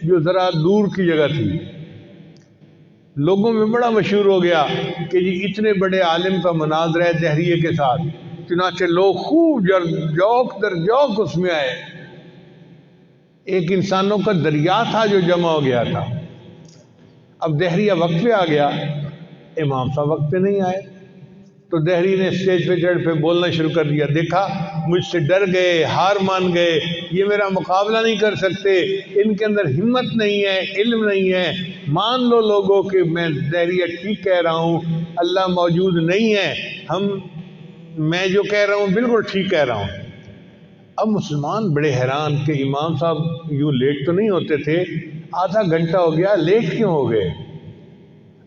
جو ذرا دور کی جگہ تھی، لوگوں میں بڑا مشہور ہو گیا کہ جی اتنے بڑے عالم کا مناظرہ ہے دہریے کے ساتھ، چنانچہ لوگ خوب جوک در جوک اس میں آئے، ایک انسانوں کا دریا تھا جو جمع ہو گیا تھا۔ اب دہریہ وقت پہ آ گیا، امام صاحب وقت پہ نہیں آئے، تو دہری نے اسٹیج پہ چڑھ پہ بولنا شروع کر دیا، دیکھا مجھ سے ڈر گئے، ہار مان گئے، یہ میرا مقابلہ نہیں کر سکتے، ان کے اندر ہمت نہیں ہے، علم نہیں ہے، مان لو لوگوں کہ میں دہریہ ٹھیک کہہ رہا ہوں، اللہ موجود نہیں ہے، میں جو کہہ رہا ہوں بالکل ٹھیک کہہ رہا ہوں۔ اب مسلمان بڑے حیران کہ امام صاحب یوں لیٹ تو نہیں ہوتے تھے، آدھا گھنٹہ ہو گیا، لیٹ کیوں ہو گئے؟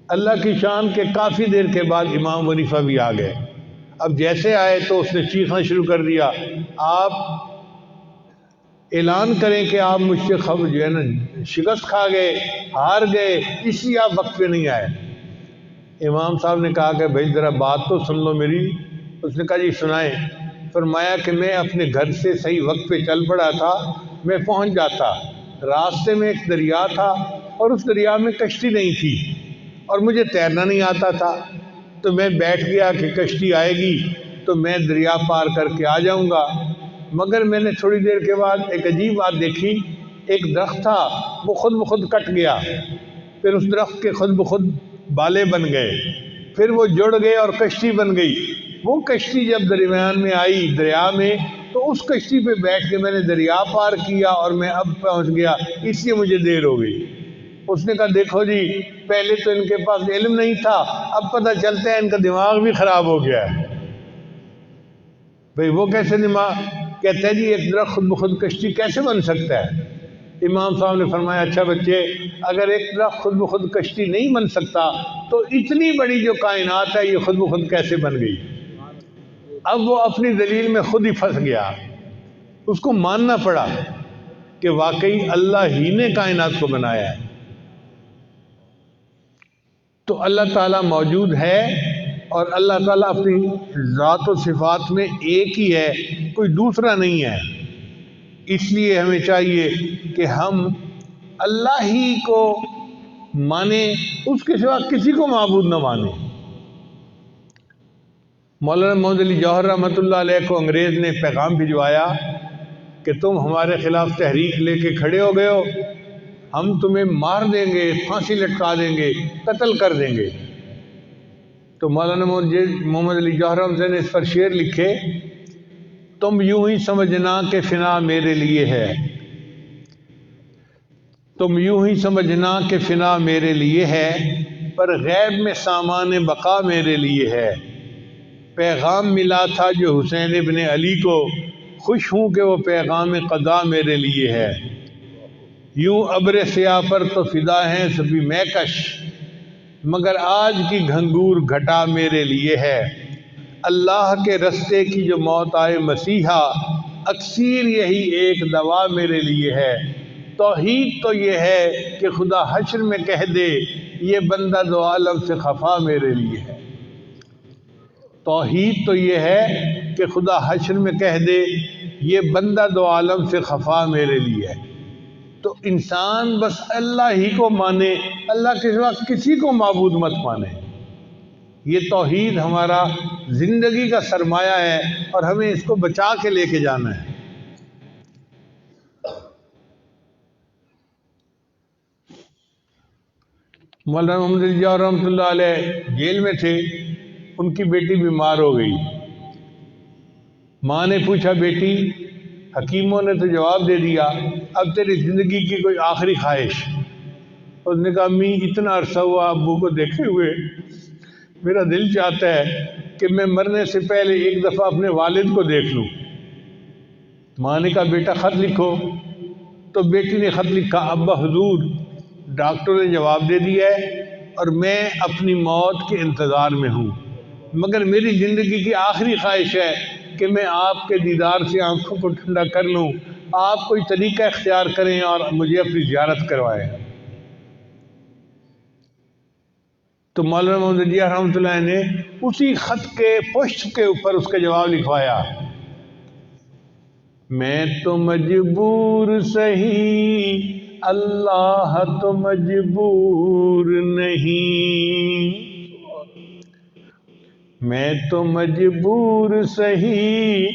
اللہ کی شان کے کافی دیر کے بعد امام حنیفہ بھی آ گئے. اب جیسے آئے تو اس نے چیخنا شروع کر دیا, آپ اعلان کریں کہ آپ مجھ سے جو ہے نا شکست کھا گئے, ہار گئے, اس لیے آپ وقت پہ نہیں آئے. امام صاحب نے کہا کہ بھائی ذرا بات تو سن لو میری. اس نے کہا جی سنائیں. فرمایا کہ میں اپنے گھر سے صحیح وقت پہ چل پڑا تھا, میں پہنچ جاتا, راستے میں ایک دریا تھا اور اس دریا میں کشتی نہیں تھی اور مجھے تیرنا نہیں آتا تھا, تو میں بیٹھ گیا کہ کشتی آئے گی تو میں دریا پار کر کے آ جاؤں گا. مگر میں نے تھوڑی دیر کے بعد ایک عجیب بات دیکھی, ایک درخت تھا وہ خود بخود کٹ گیا, پھر اس درخت کے خود بخود بالے بن گئے, پھر وہ جڑ گئے اور کشتی بن گئی. وہ کشتی جب درمیان میں آئی دریا میں تو اس کشتی پہ بیٹھ کے میں نے دریا پار کیا اور میں اب پہنچ گیا, اس لیے مجھے دیر ہو گئی. اس نے کہا دیکھو جی, پہلے تو ان کے پاس علم نہیں تھا, اب پتہ چلتا ہے ان کا دماغ بھی خراب ہو گیا ہے. بھئی وہ کیسے دماغ, کہتے ہیں جی ایک درخت خود بخود کشتی کیسے بن سکتا ہے. امام صاحب نے فرمایا اچھا بچے, اگر ایک درخت خود بخود کشتی نہیں بن سکتا تو اتنی بڑی جو کائنات ہے یہ خود بخود کیسے بن گئی. اب وہ اپنی دلیل میں خود ہی پھنس گیا, اس کو ماننا پڑا کہ واقعی اللہ ہی نے کائنات کو بنایا ہے. تو اللہ تعالیٰ موجود ہے اور اللہ تعالیٰ اپنی ذات و صفات میں ایک ہی ہے, کوئی دوسرا نہیں ہے. اس لیے ہمیں چاہیے کہ ہم اللہ ہی کو مانیں, اس کے سوا کسی کو معبود نہ مانیں. مولانا محمد علی جوہر رحمۃ اللہ علیہ کو انگریز نے پیغام بھجوایا کہ تم ہمارے خلاف تحریک لے کے کھڑے ہو گئے ہو, ہم تمہیں مار دیں گے, پھانسی لٹکا دیں گے, قتل کر دیں گے. تو مولانا محمد علی جوہر رحمۃ اللہ نے اس پر شعر لکھے, تم یوں ہی سمجھنا کہ فنا میرے لیے ہے, تم یوں ہی سمجھنا کہ فنا میرے لیے ہے, پر غیب میں سامان بقا میرے لیے ہے. پیغام ملا تھا جو حسین ابن علی کو, خوش ہوں کہ وہ پیغام قضا میرے لیے ہے. یوں ابر سیاہ پر تو فدا ہیں سبھی مہکش, مگر آج کی گھنگور گھٹا میرے لیے ہے. اللہ کے رستے کی جو موت آئے مسیحا, اکثیر یہی ایک دوا میرے لیے ہے. توحید تو یہ ہے کہ خدا حشر میں کہہ دے, یہ بندہ دو عالم سے خفا میرے لیے ہے. توحید تو یہ ہے کہ خدا حشر میں کہہ دے, یہ بندہ دو عالم سے خفا میرے لیے ہے. تو انسان بس اللہ ہی کو مانے, اللہ کے سوا کسی کو معبود مت مانے. یہ توحید ہمارا زندگی کا سرمایہ ہے اور ہمیں اس کو بچا کے لے کے جانا ہے. مولانا محمد علی جوہر رحمۃ اللہ علیہ جیل میں تھے, ان کی بیٹی بیمار ہو گئی. ماں نے پوچھا بیٹی, حکیموں نے تو جواب دے دیا, اب تیری زندگی کی کوئی آخری خواہش؟ اس نے کہا امی اتنا عرصہ ہوا ابو کو دیکھے ہوئے, میرا دل چاہتا ہے کہ میں مرنے سے پہلے ایک دفعہ اپنے والد کو دیکھ لوں. ماں نے کہا بیٹا خط لکھو. تو بیٹی نے خط لکھا, ابا حضور ڈاکٹر نے جواب دے دیا ہے اور میں اپنی موت کے انتظار میں ہوں, مگر میری زندگی کی آخری خواہش ہے کہ میں آپ کے دیدار سے آنکھوں کو ٹھنڈا کر لوں, آپ کوئی طریقہ اختیار کریں اور مجھے اپنی زیارت کروائیں. تو مولانا محمد علی رحمۃ اللہ نے اسی خط کے پشت کے اوپر اس کا جواب لکھوایا, میں تو مجبور سہی اللہ تو مجبور نہیں, میں تو مجبور سہی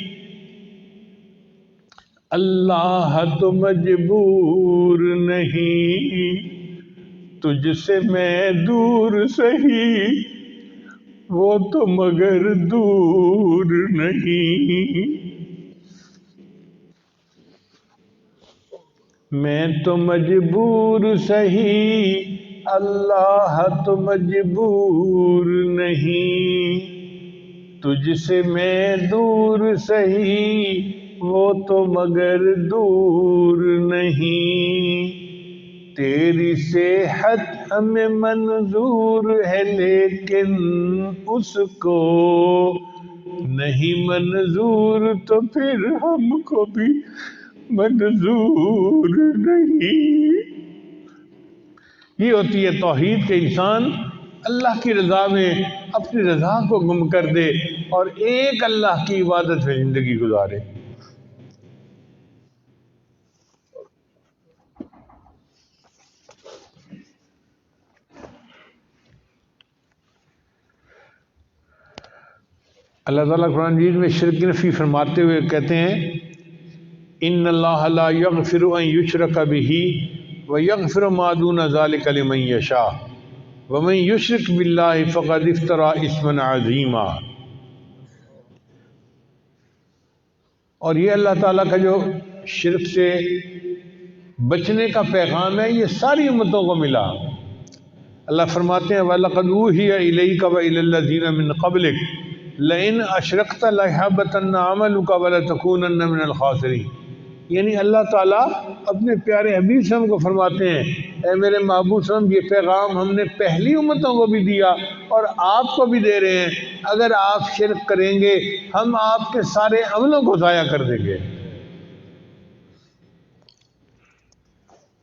اللہ تو مجبور نہیں, تجھ سے میں دور سہی وہ تو مگر دور نہیں. میں تو مجبور سہی اللہ تو مجبور نہیں, تجھ سے میں دور سہی وہ تو مگر دور نہیں. تیری صحت ہمیں منظور ہے لیکن اس کو نہیں منظور تو پھر ہم کو بھی منظور نہیں۔ یہ ہوتی ہے توحید کے انسان اللہ کی رضا میں اپنی رضا کو گم کر دے اور ایک اللہ کی عبادت میں زندگی گزارے۔ اللہ تعالیٰ قرآن مجید میں شرک نفی فرماتے ہوئے کہتے ہیں ان اللہ لا یغفر ان یشرک بہ ویغفر ما دون ذلک لمن یشاء ومن یشرک باللہ فقد افتری اثما عظیما۔ اور یہ اللہ تعالیٰ کا جو شرک سے بچنے کا پیغام ہے یہ ساری امتوں کو ملا۔ اللہ فرماتے ہیں وَلَقَدْ أُوحِيَ إِلَيْكَ وَإِلَى الَّذِينَ مِن قَبْلِكَ لَئِنْ أَشْرَكْتَ لَيَحْبَطَنَّ عَمَلُكَ وَلَتَكُونَنَّ مِنَ الْخَاسِرِينَ۔ یعنی اللہ تعالیٰ اپنے پیارے حبیب صلی اللہ علیہ وسلم کو فرماتے ہیں اے میرے محبوب صلی اللہ علیہ وسلم یہ پیغام ہم نے پہلی امتوں کو بھی دیا اور آپ کو بھی دے رہے ہیں، اگر آپ شرک کریں گے ہم آپ کے سارے عملوں کو ضائع کر دیں گے۔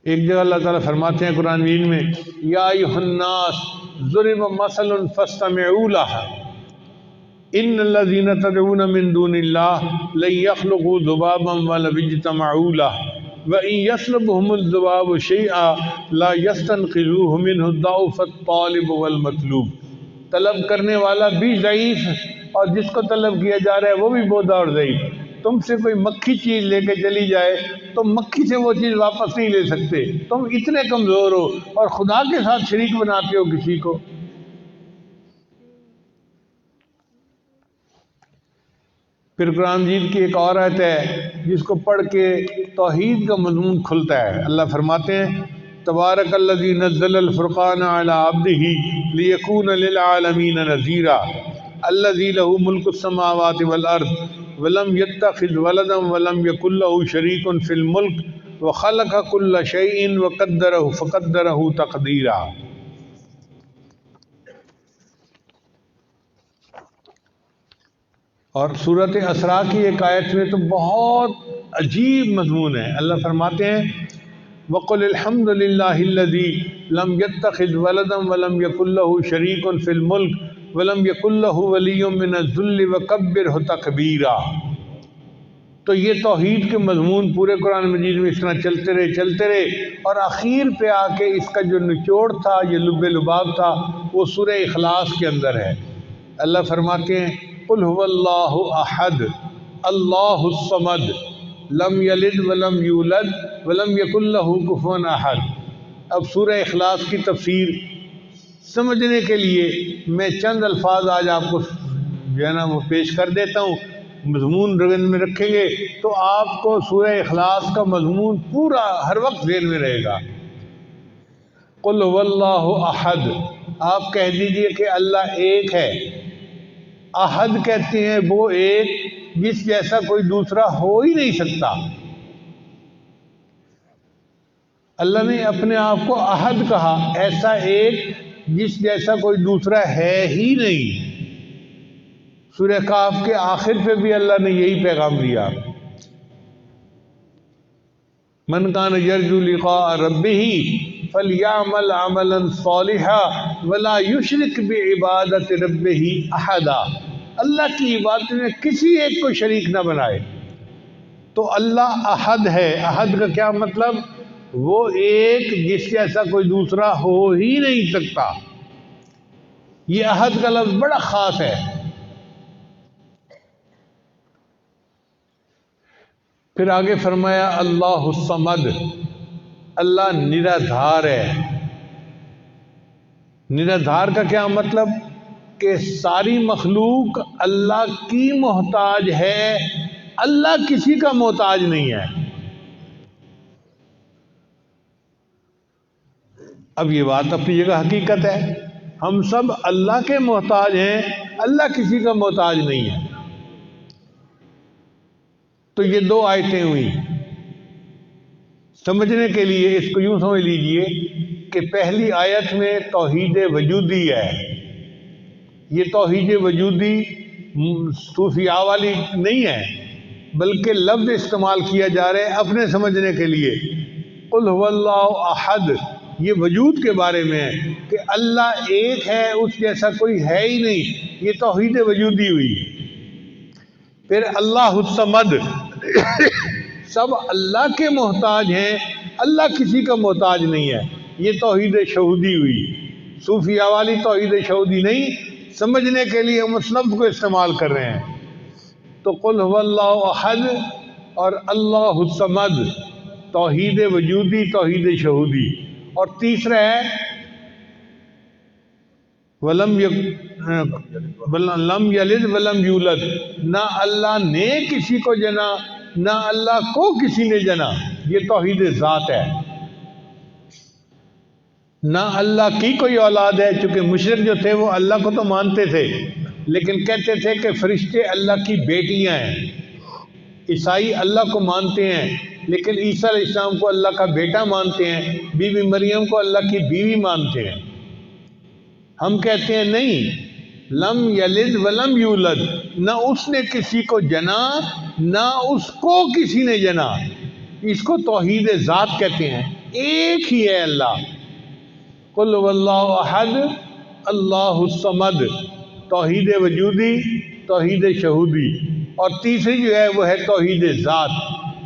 ایک جگہ اللہ تعالیٰ فرماتے ہیں قرآن مجید میں یا ایھا الناس ضرب مثل فاستمعوا لہ ان الذین تدعون من دون اللہ لن یخلقوا ذبابا ولو اجتمعوا لہ وإن يسلبهم الذباب شيئا لا يستنقذوه منه ضعف الطالب والمطلوب۔ طلب کرنے والا بھی ضعیف اور جس کو طلب کیا جا رہا ہے وہ بھی بودا اور ضعیف۔ تم سے کوئی مکھی چیز لے کے چلی جائے تو مکھی سے وہ چیز واپس نہیں لے سکتے، تم اتنے کمزور ہو اور خدا کے ساتھ شریک بناتے ہو کسی کو۔ پھر قرآن مجید کی ایک اور آیت ہے جس کو پڑھ کے توحید کا مضمون کھلتا ہے۔ اللہ فرماتے ہیں تبارک الذی نزل الفرقان علی عبدہ لیکون للعالمین نذیرا الذی لہ ملک السماوات والارض ولم یتخذ ولدا ولم یکن لہ شریک فی الملک وخلق کل شیء وقدرہ فقدرہ تقدیرا۔ اور سورۃ اسراء کی ایک آیت میں تو بہت عجیب مضمون ہے۔ اللہ فرماتے ہیں وَقُلِ الْحَمْدُ لِلَّهِ الَّذِي لَمْ يَتَّخِذْ وَلَدًا وَلَمْ يَكُنْ لَهُ شَرِيكٌ فِي الْمُلْكِ وَلَمْ يَكُنْ لَهُ وَلِيٌّ مِّنَ الذُّلِّ وَكَبِّرْهُ تَكْبِيرًا۔ تو یہ توحید کے مضمون پورے قرآن مجید میں اس طرح چلتے رہے اور اخیر پہ آ کے اس کا جو نچوڑ تھا، یہ لب لباب تھا، وہ سورہ اخلاص کے اندر ہے۔ اللہ فرماتے ہیں قل هو اللہ احد اللہ الصمد لم یلد ولم یولد ولم یکن لہ کفوا احد۔ اب سورہ اخلاص کی تفسیر سمجھنے کے لیے میں چند الفاظ آج آپ کو جو ہے نا وہ پیش کر دیتا ہوں، مضمون ذہن میں رکھیں گے تو آپ کو سورہ اخلاص کا مضمون پورا ہر وقت ذہن میں رہے گا۔ قل هو اللہ احد، آپ کہہ دیجئے کہ اللہ ایک ہے۔ احد کہتے ہیں وہ ایک جس جیسا کوئی دوسرا ہو ہی نہیں سکتا۔ اللہ نے اپنے آپ کو احد کہا، ایسا ایک جس جیسا کوئی دوسرا ہے ہی نہیں۔ سورہ کہف کے آخر پہ بھی اللہ نے یہی پیغام دیا من کان یرجو لقاء ربہ فلیعمل عملا صالحا ولا یشرک بعبادت ربہ احدا۔ اللہ کی عبادت میں کسی ایک کو شریک نہ بنائے۔ تو اللہ احد ہے۔ احد کا کیا مطلب؟ وہ ایک جس جیسا کوئی دوسرا ہو ہی نہیں سکتا۔ یہ احد کا لفظ بڑا خاص ہے۔ پھر آگے فرمایا اللہ الصمد، اللہ نرادھار ہے۔ نرادھار کا کیا مطلب؟ کہ ساری مخلوق اللہ کی محتاج ہے، اللہ کسی کا محتاج نہیں ہے۔ اب یہ بات اپنی جگہ حقیقت ہے، ہم سب اللہ کے محتاج ہیں، اللہ کسی کا محتاج نہیں ہے۔ تو یہ دو آیتیں ہوئی۔ سمجھنے کے لیے اس کو یوں سمجھ لیجئے کہ پہلی آیت میں توحید وجودی ہے. یہ توحید وجودی صوفیاء والی نہیں ہے، بلکہ لفظ استعمال کیا جا رہا ہے اپنے سمجھنے کے لیے. قل هو اللہ احد، یہ وجود کے بارے میں ہے کہ اللہ ایک ہے، اس جیسا کوئی ہے ہی نہیں. یہ توحید وجودی ہوئی. پھر اللہ الصمد، سب اللہ کے محتاج ہیں، اللہ کسی کا محتاج نہیں ہے. یہ توحید شہودی ہوئی. صوفیاء والی توحید شہودی نہیں، سمجھنے کے لیے ہم اس لفظ کو استعمال کر رہے ہیں. تو قل هو اللہ احد اور اللہ الصمد، توحید وجودی، توحید شہودی. اور تیسرا ہے لم یلد ولم یولد، نہ اللہ نے کسی کو جنا نہ اللہ کو کسی نے جنا. یہ توحید ذات ہے. نہ اللہ کی کوئی اولاد ہے، چونکہ مشرک جو تھے وہ اللہ کو تو مانتے تھے لیکن کہتے تھے کہ فرشتے اللہ کی بیٹیاں ہیں. عیسائی اللہ کو مانتے ہیں لیکن عیسیٰ علیہ السلام کو اللہ کا بیٹا مانتے ہیں، بی بی مریم کو اللہ کی بیوی مانتے ہیں. ہم کہتے ہیں نہیں، لم یلد ولم یولد، نہ اس نے کسی کو جنا نہ اس کو کسی نے جنا. اس کو توحید ذات کہتے ہیں. ایک ہی ہے اللہ. قل هو اللہ احد اللہ الصمد، توحید وجودی، توحید شہودی. اور تیسری جو ہے وہ ہے توحید ذات.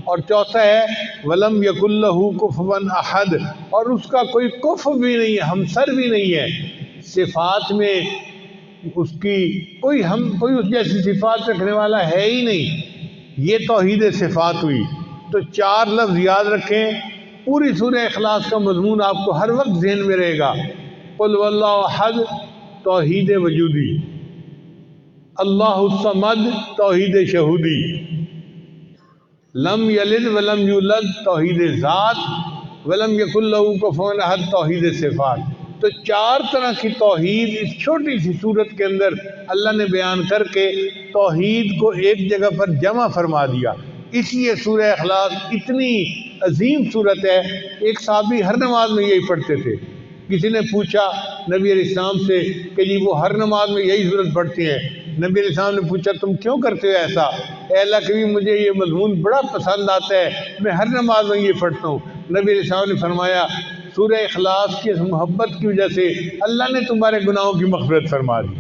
اور چوتھا ہے ولم یکن لہ کفوا احد، اور اس کا کوئی کفو بھی نہیں ہے، ہمسر بھی نہیں ہے. صفات میں اس کی کوئی اس جیسی صفات رکھنے والا ہے ہی نہیں. یہ توحید صفات ہوئی. تو چار لفظ یاد رکھیں، پوری سورہ اخلاص کا مضمون آپ کو ہر وقت ذہن میں رہے گا. قل هو اللہ احد، توحید وجودی. اللہ الصمد، توحید شہودی. لم یلد ولم یولد، توحید ذات. ولم یکن لہ کفوا احد، توحید صفات. تو چار طرح کی توحید اس چھوٹی سی صورت کے اندر اللہ نے بیان کر کے توحید کو ایک جگہ پر جمع فرما دیا. اس لیے سورہ اخلاص اتنی عظیم صورت ہے. ایک صحابی ہر نماز میں یہی پڑھتے تھے. کسی نے پوچھا نبی علیہ السلام سے کہ جی وہ ہر نماز میں یہی صورت پڑھتے ہیں. نبی علیہ السلام نے پوچھا تم کیوں کرتے ہو ایسا؟ اے اللہ کے مجھے یہ مضمون بڑا پسند آتا ہے، میں ہر نماز میں یہ پڑھتا ہوں. نبی علیہ السلام نے فرمایا سورہ اخلاص کی محبت کی وجہ سے اللہ نے تمہارے گناہوں کی مغفرت فرما دی.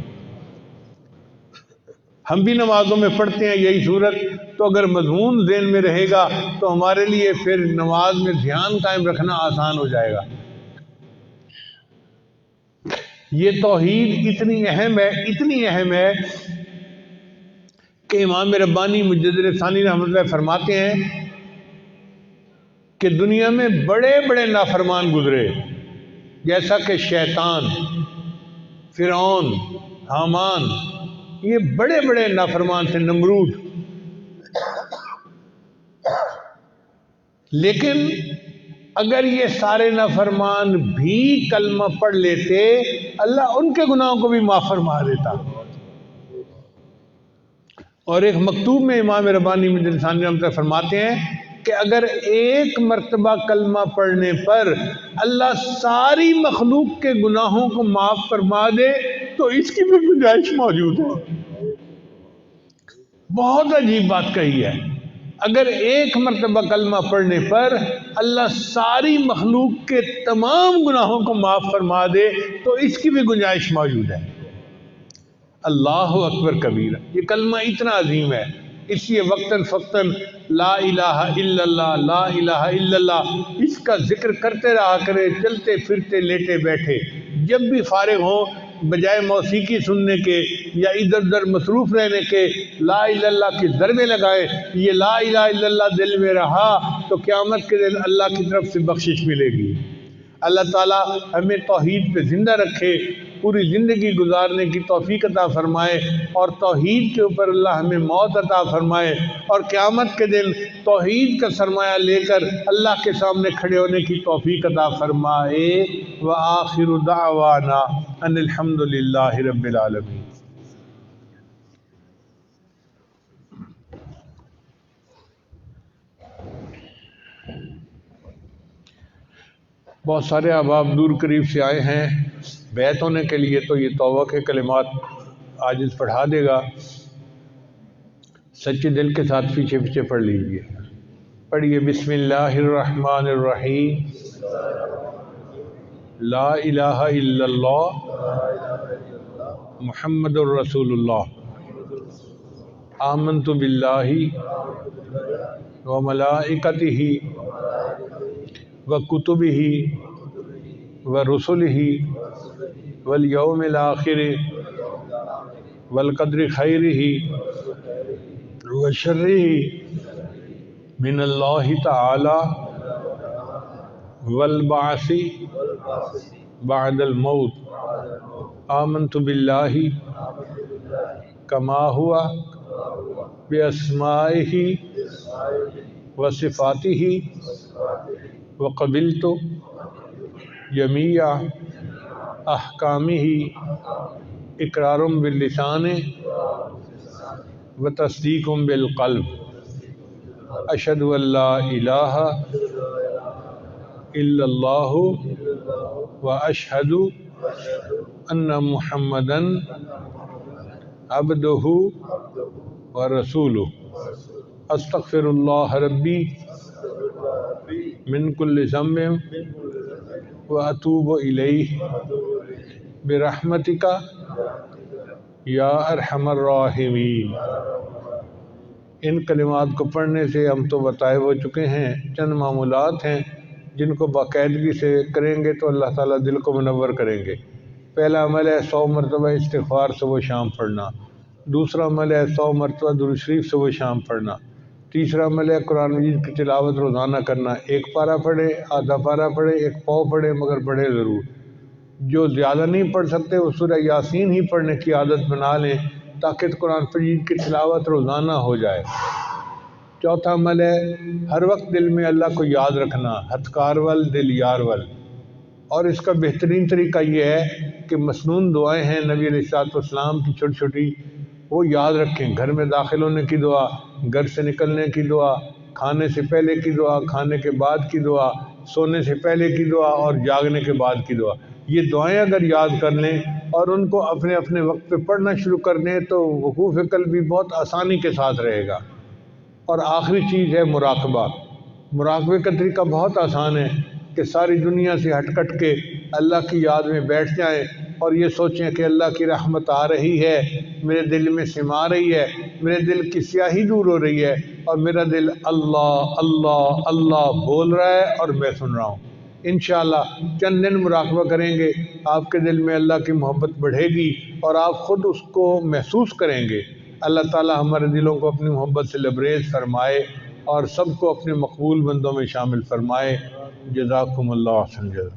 ہم بھی نمازوں میں پڑھتے ہیں یہی صورت، تو اگر مضمون ذہن میں رہے گا تو ہمارے لیے پھر نماز میں دھیان قائم رکھنا آسان ہو جائے گا. یہ توحید اتنی اہم ہے، اتنی اہم ہے کہ امام ربانی مجدد ثانی رحمۃ اللہ فرماتے ہیں کہ دنیا میں بڑے بڑے نافرمان گزرے، جیسا کہ شیطان، فرعون، حامان، یہ بڑے بڑے نافرمان تھے، نمرود. لیکن اگر یہ سارے نافرمان بھی کلمہ پڑھ لیتے اللہ ان کے گناہوں کو بھی معاف فرما دیتا. اور ایک مکتوب میں امام ربانی مجدد ثانی رحمۃ اللہ فرماتے ہیں کہ اگر ایک مرتبہ کلمہ پڑھنے پر اللہ ساری مخلوق کے گناہوں کو معاف فرما دے تو اس کی بھی گنجائش موجود ہے. بہت عجیب بات کہی ہے. اگر ایک مرتبہ کلمہ پڑھنے پر اللہ ساری مخلوق کے تمام گناہوں کو معاف فرما دے تو اس کی بھی گنجائش موجود ہے. اللہ اکبر کبیرہ، یہ کلمہ اتنا عظیم ہے. اس لیے وقتاً فوقتاً لا الہ الا اللہ، لا الہ الا اللہ، اس کا ذکر کرتے رہا کرے، چلتے پھرتے لیٹے بیٹھے. جب بھی فارغ ہوں بجائے موسیقی سننے کے یا ادھر ادھر مصروف رہنے کے لا الہ الا اللہ کی ضربیں لگائے. یہ لا الہ الا اللہ دل میں رہا تو قیامت کے دن اللہ کی طرف سے بخشش ملے گی. اللہ تعالیٰ ہمیں توحید پہ زندہ رکھے، پوری زندگی گزارنے کی توفیق عطا فرمائے، اور توحید کے اوپر اللہ ہمیں موت عطا فرمائے، اور قیامت کے دن توحید کا سرمایہ لے کر اللہ کے سامنے کھڑے ہونے کی توفیق عطا فرمائے. وآخر دعوانا ان الحمد للہ رب العالمین. بہت سارے احباب دور قریب سے آئے ہیں بیعت ہونے کے لیے، تو یہ توبہ کے کلمات عاجز پڑھا دے گا، سچے دل کے ساتھ پیچھے پیچھے پڑھ لیجیے۔ پڑھیے بسم اللہ الرحمن الرحیم، لا الہ الا اللہ محمد الرسول اللہ، آمنت باللہ و ملائکتہ و کتبہ و رسلہ والیوم الآخر والقدر خیرہ و شرہ من اللہ تعالی والبعث بعد الموت، آمنت باللہ کما ہوا باسمائہ و صفاتہ وقبلت جمیع احکامہ اقرار باللسان و تصدیق بالقلب، اشہد ان لا الہ الا اللہ و اشہد ان محمدًا عبدہ و رسولہ، استغفر اللہ ربی من کل ذنب و اتوب الیہ برحمتک یا ارحم الراحمین۔ ان کلمات کو پڑھنے سے ہم تو بتائے ہو چکے ہیں، چند معمولات ہیں جن کو باقاعدگی سے کریں گے تو اللہ تعالیٰ دل کو منور کریں گے۔ پہلا عمل ہے 100 مرتبہ استغفار صبح شام پڑھنا، دوسرا عمل ہے 100 مرتبہ درود شریف صبح شام پڑھنا، تیسرا عمل ہے قرآن مجید کی تلاوت روزانہ کرنا، ایک پارہ پڑھے، آدھا پارہ پڑھے، ایک پاؤ پڑھے، مگر پڑھے ضرور۔ جو زیادہ نہیں پڑھ سکتے وہ سورہ یاسین ہی پڑھنے کی عادت بنا لیں تاکہ قرآن مجید کی تلاوت روزانہ ہو جائے۔ چوتھا عمل ہے ہر وقت دل میں اللہ کو یاد رکھنا، ہتھکار ول دل یار ول، اور اس کا بہترین طریقہ یہ ہے کہ مسنون دعائیں ہیں نبی علیہ السلام کی چھوٹی چھوٹی، وہ یاد رکھیں۔ گھر میں داخل ہونے کی دعا، گھر سے نکلنے کی دعا، کھانے سے پہلے کی دعا، کھانے کے بعد کی دعا، سونے سے پہلے کی دعا اور جاگنے کے بعد کی دعا، یہ دعائیں اگر یاد کر لیں اور ان کو اپنے اپنے وقت پہ پڑھنا شروع کر دیں تو وقوف قلب بھی بہت آسانی کے ساتھ رہے گا۔ اور آخری چیز ہے مراقبہ۔ مراقبے کا طریقہ بہت آسان ہے کہ ساری دنیا سے ہٹ کٹ کے اللہ کی یاد میں بیٹھ جائیں اور یہ سوچیں کہ اللہ کی رحمت آ رہی ہے، میرے دل میں سما رہی ہے، میرے دل کی سیاہی دور ہو رہی ہے اور میرا دل اللہ اللہ اللہ بول رہا ہے اور میں سن رہا ہوں۔ انشاءاللہ چند دن مراقبہ کریں گے، آپ کے دل میں اللہ کی محبت بڑھے گی اور آپ خود اس کو محسوس کریں گے۔ اللہ تعالی ہمارے دلوں کو اپنی محبت سے لبریز فرمائے اور سب کو اپنے مقبول بندوں میں شامل فرمائے۔ جزاکم اللہ خیر۔